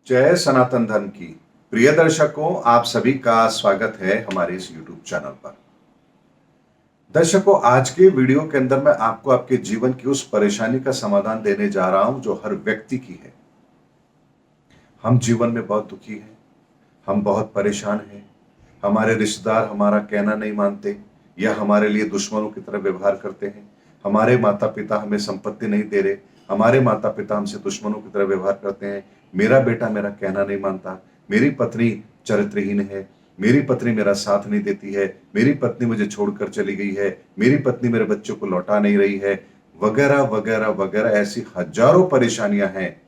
जय सनातन धर्म की प्रिय दर्शकों, आप सभी का स्वागत है हमारे इस YouTube चैनल पर। दर्शकों, आज के वीडियो के अंदर मैं आपको आपके जीवन की उस परेशानी का समाधान देने जा रहा हूं जो हर व्यक्ति की है। हम जीवन में बहुत दुखी हैं, हम बहुत परेशान हैं, हमारे रिश्तेदार हमारा कहना नहीं मानते या हमारे लिए दुश्मनों की तरह व्यवहार करते हैं। हमारे माता पिता हमें संपत्ति नहीं दे रहे, हमारे माता पिता हमसे दुश्मनों की तरह व्यवहार करते हैं। मेरा बेटा मेरा कहना नहीं मानता, मेरी पत्नी चरित्रहीन है, मेरी पत्नी मेरा साथ नहीं देती है, मेरी पत्नी मुझे छोड़कर चली गई है, मेरी पत्नी मेरे बच्चों को लौटा नहीं रही है, वगैरह वगैरह वगैरह। ऐसी हजारों परेशानियां हैं।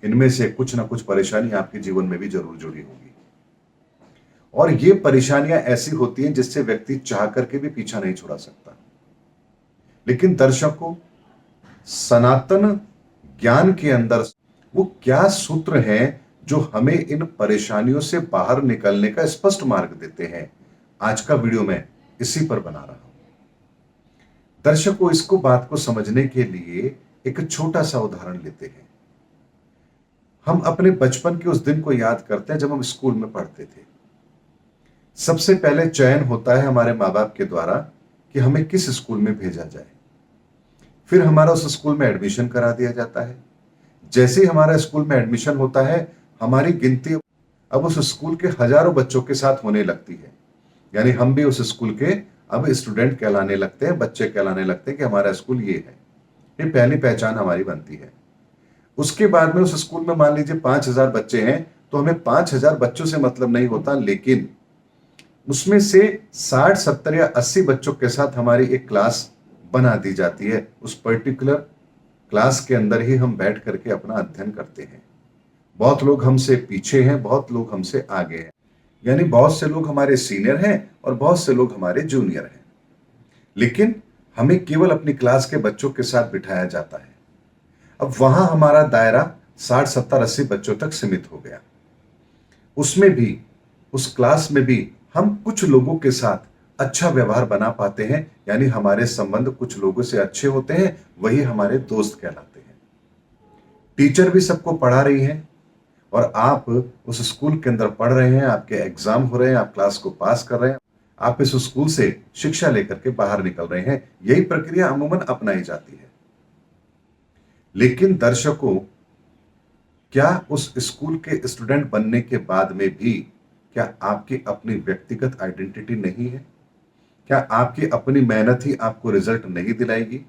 इनमें से कुछ ना कुछ परेशानी आपके जीवन में भी जरूर जुड़ी होगी। और ये परेशानियां ऐसी होती हैं जिससे व्यक्ति चाह करके भी पीछा नहीं छुड़ा सकता। लेकिन दर्शकों, सनातन ज्ञान के अंदर वो क्या सूत्र हैं जो हमें इन परेशानियों से बाहर निकलने का स्पष्ट मार्ग देते हैं। आज का वीडियो मैं इसी पर बना रहा हूं। दर्शकों, इसको बात को समझने के लिए एक छोटा सा उदाहरण लेते हैं। हम अपने बचपन के उस दिन को याद करते हैं जब हम स्कूल में पढ़ते थे। सबसे पहले चयन होता है हमारे माँ बाप के द्वारा कि हमें किस स्कूल में भेजा जाए। फिर हमारा उस स्कूल में एडमिशन करा दिया जाता है। जैसे ही हमारा स्कूल में एडमिशन होता है, हमारी गिनती अब उस स्कूल के हजारों बच्चों के साथ होने लगती है। यानी हम भी उस स्कूल के अब स्टूडेंट कहलाने लगते हैं, बच्चे कहलाने लगते हैं कि हमारा स्कूल ये है। ये पहली पहचान हमारी बनती है। उसके बाद में उस स्कूल में मान लीजिए 5,000 बच्चे हैं, तो हमें 5,000 बच्चों से मतलब नहीं होता, लेकिन उसमें से 60, 70 या 80 बच्चों के साथ हमारी एक क्लास बना दी जाती है। उस पर्टिकुलर क्लास के अंदर ही हम बैठ करके अपना अध्ययन करते हैं। बहुत लोग हमसे पीछे हैं, बहुत लोग हमसे आगे हैं। यानी बहुत से लोग हमारे सीनियर हैं और बहुत से लोग हमारे जूनियर हैं। लेकिन हमें केवल अपनी क्लास के बच्चों के साथ बिठाया जाता है। अब वहां हमारा दायरा 60, 70, 80 बच्चों तक सीमित हो गया। उसमें भी, उस क्लास में भी हम कुछ लोगों के साथ अच्छा व्यवहार बना पाते हैं। यानी हमारे संबंध कुछ लोगों से अच्छे होते हैं, वही हमारे दोस्त कहलाते हैं। टीचर भी सबको पढ़ा रही हैं और आप उस स्कूल के अंदर पढ़ रहे हैं, आपके एग्जाम हो रहे हैं, आप क्लास को पास कर रहे हैं, आप इस स्कूल से शिक्षा लेकर के बाहर निकल रहे हैं। यही प्रक्रिया अमूमन अपनाई जाती है। लेकिन दर्शकों, क्या उस स्कूल के स्टूडेंट बनने के बाद में भी क्या आपकी अपनी व्यक्तिगत आइडेंटिटी नहीं है? क्या आपकी अपनी मेहनत ही आपको रिजल्ट नहीं दिलाएगी?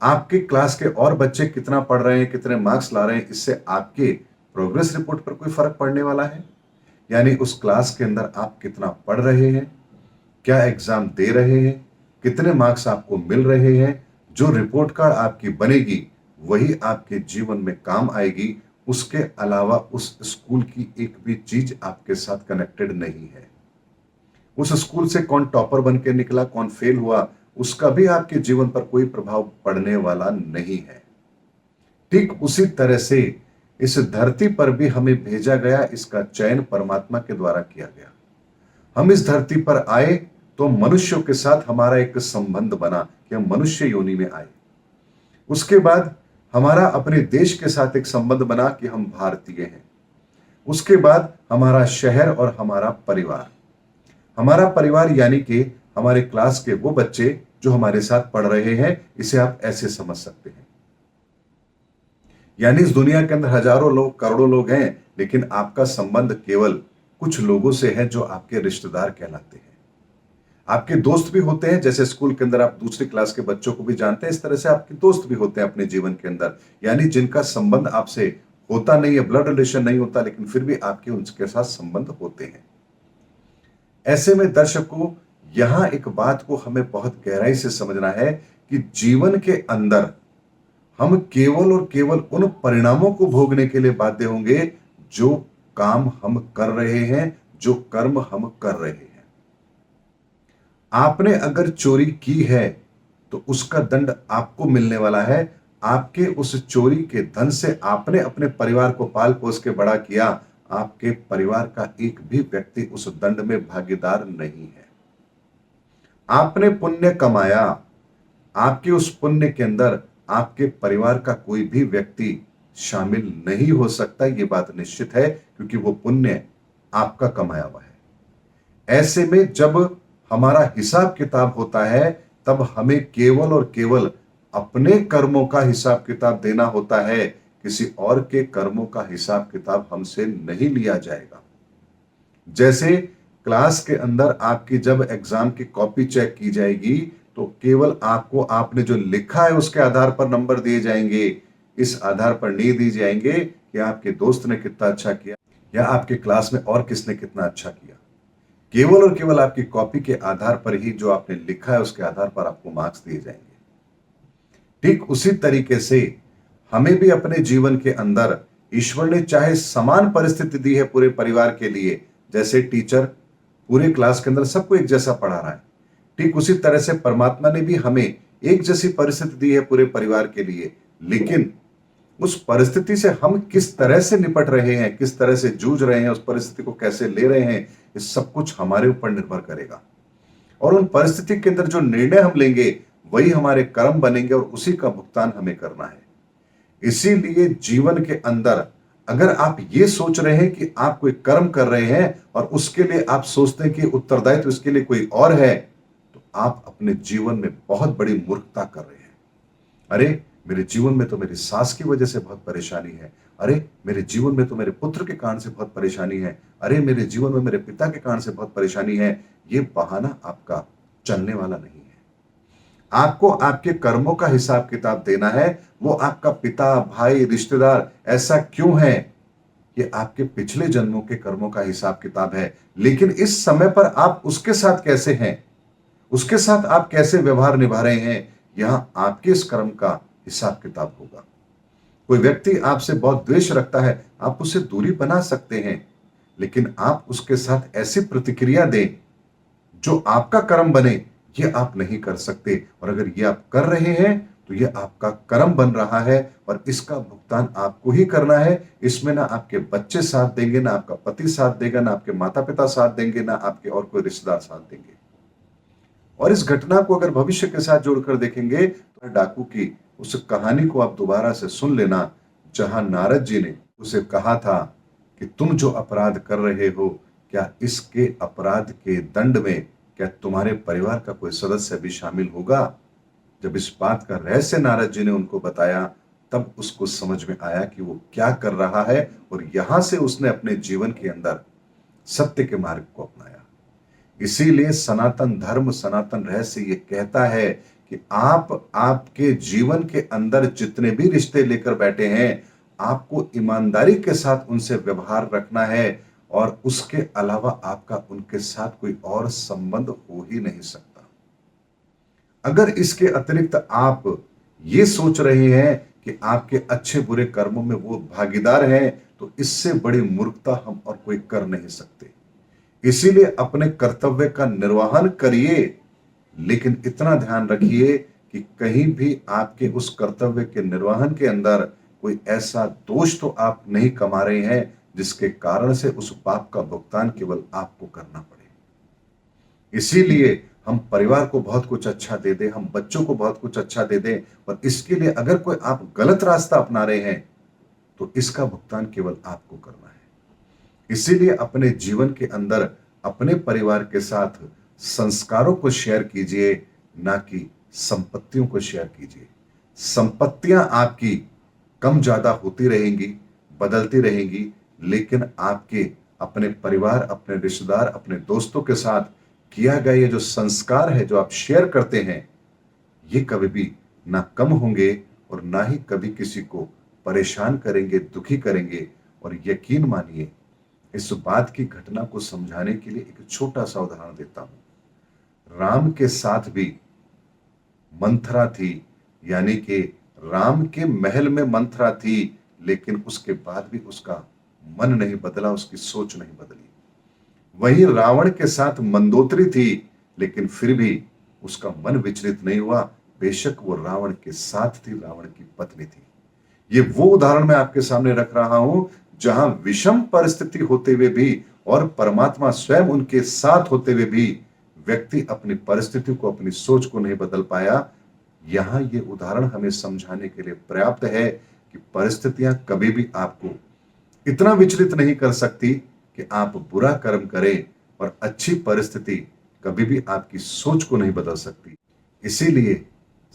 आपके क्लास के और बच्चे कितना पढ़ रहे हैं, कितने मार्क्स ला रहे हैं, इससे आपके प्रोग्रेस रिपोर्ट पर कोई फर्क पड़ने वाला है? यानी उस क्लास के अंदर आप कितना पढ़ रहे हैं, क्या एग्जाम दे रहे हैं, कितने मार्क्स आपको मिल रहे हैं, जो रिपोर्ट कार्ड आपकी बनेगी वही आपके जीवन में काम आएगी। उसके अलावा उस स्कूल की एक भी चीज आपके साथ कनेक्टेड नहीं है। उस स्कूल से कौन टॉपर बन के निकला, कौन फेल हुआ, उसका भी आपके जीवन पर कोई प्रभाव पड़ने वाला नहीं है। ठीक उसी तरह से इस धरती पर भी हमें भेजा गया, इसका चयन परमात्मा के द्वारा किया गया। हम इस धरती पर आए तो मनुष्यों के साथ हमारा एक संबंध बना कि हम मनुष्य योनि में आए। उसके बाद हमारा अपने देश के साथ एक संबंध बना कि हम भारतीय हैं। उसके बाद हमारा शहर और हमारा परिवार। हमारा परिवार यानी कि हमारे क्लास के वो बच्चे जो हमारे साथ पढ़ रहे हैं, इसे आप ऐसे समझ सकते हैं। यानी इस दुनिया के अंदर हजारों लोग, करोड़ों लोग हैं, लेकिन आपका संबंध केवल कुछ लोगों से है जो आपके रिश्तेदार कहलाते हैं। आपके दोस्त भी होते हैं, जैसे स्कूल के अंदर आप दूसरी क्लास के बच्चों को भी जानते हैं, इस तरह से आपके दोस्त भी होते हैं अपने जीवन के अंदर। यानी जिनका संबंध आपसे होता नहीं है, ब्लड रिलेशन नहीं होता, लेकिन फिर भी आपके उनके साथ संबंध होते हैं। ऐसे में दर्शकों, यहां एक बात को हमें बहुत गहराई से समझना है कि जीवन के अंदर हम केवल और केवल उन परिणामों को भोगने के लिए बाध्य होंगे जो काम हम कर रहे हैं, जो कर्म हम कर रहे हैं। आपने अगर चोरी की है तो उसका दंड आपको मिलने वाला है। आपके उस चोरी के धन से आपने अपने परिवार को पाल पोस के बड़ा किया। आपके परिवार का एक भी व्यक्ति उस दंड में भागीदार नहीं है। आपने पुण्य कमाया, आपके उस पुण्य के अंदर आपके परिवार का कोई भी व्यक्ति शामिल नहीं हो सकता, ये बात निश्चित है, क्योंकि वो पुण्य आपका कमाया हुआ है। ऐसे में जब हमारा हिसाब किताब होता है, तब हमें केवल और केवल अपने कर्मों का हिसाब किताब देना होता है। किसी और के कर्मों का हिसाब किताब हमसे नहीं लिया जाएगा। जैसे क्लास के अंदर आपकी जब एग्जाम की कॉपी चेक की जाएगी, तो केवल आपको आपने जो लिखा है उसके आधार पर नंबर दिए जाएंगे। इस आधार पर नहीं दिए जाएंगे कि आपके दोस्त ने कितना अच्छा किया या आपके क्लास में और किसने कितना अच्छा किया। केवल और केवल आपकी कॉपी के आधार पर ही जो आपने लिखा है उसके आधार पर आपको मार्क्स दिए जाएंगे। ठीक उसी तरीके से हमें भी अपने जीवन के अंदर ईश्वर ने चाहे समान परिस्थिति दी है पूरे परिवार के लिए, जैसे टीचर पूरे क्लास के अंदर सबको एक जैसा पढ़ा रहा है, ठीक उसी तरह से परमात्मा ने भी हमें एक जैसी परिस्थिति दी है पूरे परिवार के लिए। लेकिन उस परिस्थिति से हम किस तरह से निपट रहे हैं, किस तरह से जूझ रहे हैं, उस परिस्थिति को कैसे ले रहे हैं, ये सब कुछ हमारे ऊपर निर्भर करेगा। और उन परिस्थिति के अंदर जो निर्णय हम लेंगे वही हमारे कर्म बनेंगे और उसी का भुगतान हमें करना है। इसीलिए जीवन के अंदर अगर आप ये सोच रहे हैं कि आप कोई कर्म कर रहे हैं और उसके लिए आप सोचते हैं कि उत्तरदायित्व इसके लिए कोई और है, तो आप अपने जीवन में बहुत बड़ी मूर्खता कर रहे हैं। अरे मेरे जीवन में तो मेरी सास की वजह से बहुत परेशानी है, अरे मेरे जीवन में तो मेरे पुत्र के कारण से बहुत परेशानी है, अरे मेरे जीवन में मेरे पिता के कारण से बहुत परेशानी है। ये बहाना आपका चलने वाला नहीं है। आपको आपके कर्मों का हिसाब किताब देना है। वो आपका पिता, भाई, रिश्तेदार ऐसा क्यों है, ये आपके पिछले जन्मों के कर्मों का हिसाब किताब है। लेकिन इस समय पर आप उसके साथ कैसे हैं, उसके साथ आप कैसे व्यवहार निभा रहे हैं, यहां आपके इस कर्म का हिसाब किताब होगा। कोई व्यक्ति आपसे बहुत द्वेष रखता है, आप उससे दूरी बना सकते हैं, लेकिन आप उसके साथ ऐसी प्रतिक्रिया दें जो आपका कर्म बने, ये आप नहीं कर सकते। और अगर ये आप कर रहे हैं तो ये आपका कर्म बन रहा है और इसका भुगतान आपको ही करना है। इसमें ना आपके बच्चे साथ देंगे, ना आपका पति साथ देगा, ना आपके माता पिता साथ देंगे, ना आपके और कोई रिश्तेदार साथ देंगे। और इस घटना को अगर भविष्य के साथ जोड़कर देखेंगे तो डाकू की उस कहानी को आप दोबारा से सुन लेना, जहां नारद जी ने उसे कहा था कि तुम जो अपराध कर रहे हो, क्या इसके अपराध के दंड में क्या तुम्हारे परिवार का कोई सदस्य भी शामिल होगा। जब इस बात का रहस्य नारद जी ने उनको बताया, तब उसको समझ में आया कि वो क्या कर रहा है, और यहां से उसने अपने जीवन के अंदर सत्य के मार्ग को अपनाया। इसीलिए सनातन धर्म, सनातन रहस्य ये कहता है कि आप आपके जीवन के अंदर जितने भी रिश्ते लेकर बैठे हैं, आपको ईमानदारी के साथ उनसे व्यवहार रखना है, और उसके अलावा आपका उनके साथ कोई और संबंध हो ही नहीं सकता। अगर इसके अतिरिक्त आप ये सोच रहे हैं कि आपके अच्छे बुरे कर्मों में वो भागीदार हैं, तो इससे बड़ी मूर्खता हम और कोई कर नहीं सकते। इसीलिए अपने कर्तव्य का निर्वहन करिए, लेकिन इतना ध्यान रखिए कि कहीं भी आपके उस कर्तव्य के निर्वहन के अंदर कोई ऐसा दोष तो आप नहीं कमा रहे हैं जिसके कारण से उस पाप का भुगतान केवल आपको करना पड़े। इसीलिए हम परिवार को बहुत कुछ अच्छा दे दें, हम बच्चों को बहुत कुछ अच्छा दे दें, और इसके लिए अगर कोई आप गलत रास्ता अपना रहे हैं तो इसका भुगतान केवल आपको करना है। इसीलिए अपने जीवन के अंदर अपने परिवार के साथ संस्कारों को शेयर कीजिए, ना कि संपत्तियों को शेयर कीजिए। संपत्तियां आपकी कम ज्यादा होती रहेंगी, बदलती रहेंगी, लेकिन आपके अपने परिवार, अपने रिश्तेदार, अपने दोस्तों के साथ किया गया ये जो संस्कार है, जो आप शेयर करते हैं, ये कभी भी ना कम होंगे और ना ही कभी किसी को परेशान करेंगे, दुखी करेंगे। और यकीन मानिए, इस बात की घटना को समझाने के लिए एक छोटा सा उदाहरण देता हूं। राम के साथ भी मंथरा थी, यानी कि राम के महल में मंथरा थी, लेकिन उसके बाद भी उसका मन नहीं बदला, उसकी सोच नहीं बदली। वहीं रावण के साथ मंदोदरी थी, लेकिन फिर भी उसका मन विचलित नहीं हुआ। बेशक वो रावण के साथ थी, रावण की पत्नी थी। ये वो उदाहरण मैं आपके सामने रख रहा हूं जहां विषम परिस्थिति होते हुए भी और परमात्मा स्वयं उनके साथ होते हुए भी व्यक्ति अपनी परिस्थिति को, अपनी सोच को नहीं बदल पाया। यहां ये उदाहरण हमें समझाने के लिए पर्याप्त है कि परिस्थितियां कभी भी आपको इतना विचलित नहीं कर सकती कि आप बुरा कर्म करें, और अच्छी परिस्थिति कभी भी आपकी सोच को नहीं बदल सकती। इसीलिए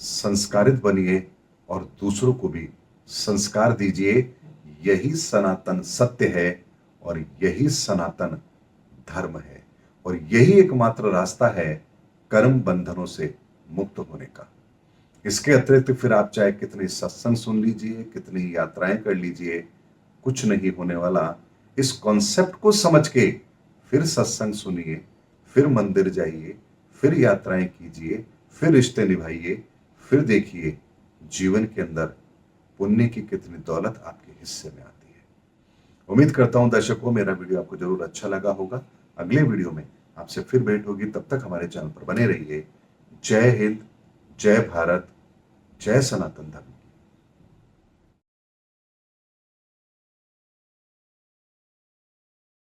संस्कारित बनिए और दूसरों को भी संस्कार दीजिए। यही सनातन सत्य है और यही सनातन धर्म है, और यही एकमात्र रास्ता है कर्म बंधनों से मुक्त होने का। इसके अतिरिक्त फिर आप चाहे कितनी सत्संग सुन लीजिए, कितनी यात्राएं कर लीजिए, कुछ नहीं होने वाला। इस कॉन्सेप्ट को समझ के फिर सत्संग सुनिए, फिर मंदिर जाइए, फिर यात्राएं कीजिए, फिर रिश्ते निभाइए, फिर देखिए जीवन के अंदर पुण्य की कितनी दौलत आपके हिस्से में आती है। उम्मीद करता हूं दर्शकों मेरा वीडियो आपको जरूर अच्छा लगा होगा। अगले वीडियो में आपसे फिर भेंट होगी, तब तक हमारे चैनल पर बने रहिए। जय हिंद, जय भारत, जय सनातन धर्म।